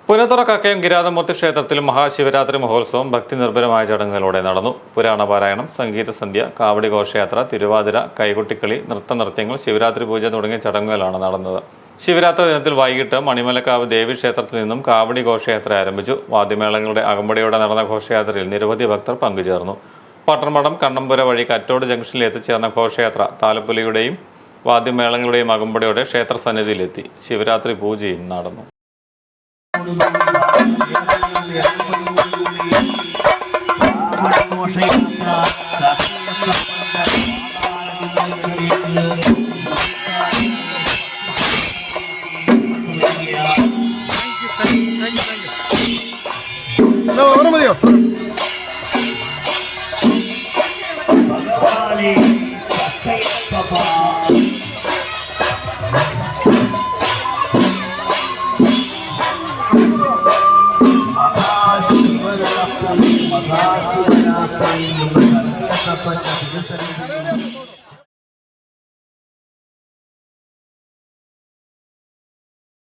പുനത്തുറ കക്കയം ഗിരാതമൂർത്തി ക്ഷേത്രത്തിൽ മഹാശിവരാത്രി മഹോത്സവം ഭക്തി നിർഭരമായ ചടങ്ങുകളോടെ നടന്നു. പുരാണപാരായണം, സംഗീത സന്ധ്യ, കാവടി ഘോഷയാത്ര, തിരുവാതിര, കൈകൊട്ടിക്കളി, നൃത്തനൃത്യങ്ങൾ, ശിവരാത്രി പൂജ തുടങ്ങിയ ചടങ്ങുകളാണ് നടന്നത്. ശിവരാത്രി ദിനത്തിൽ വൈകിട്ട് മണിമലക്കാവ് ദേവീക്ഷേത്രത്തിൽ നിന്നും കാവടി ഘോഷയാത്ര ആരംഭിച്ചു. വാദ്യമേളങ്ങളുടെ അകമ്പടിയോടെ നടന്ന ഘോഷയാത്രയിൽ നിരവധി ഭക്തർ പങ്കുചേർന്നു. പട്ടർമഠം കണ്ണമ്പുര വഴി കറ്റോട് ജംഗ്ഷനിൽ എത്തിച്ചേർന്ന ഘോഷയാത്ര താലപ്പൊലിയുടെയും വാദ്യമേളങ്ങളുടെയും അകമ്പടിയോടെ ക്ഷേത്ര സന്നിധിയിലെത്തി. ശിവരാത്രി പൂജയും നടന്നു. മതിയോ? മഹാശിവരാത്രി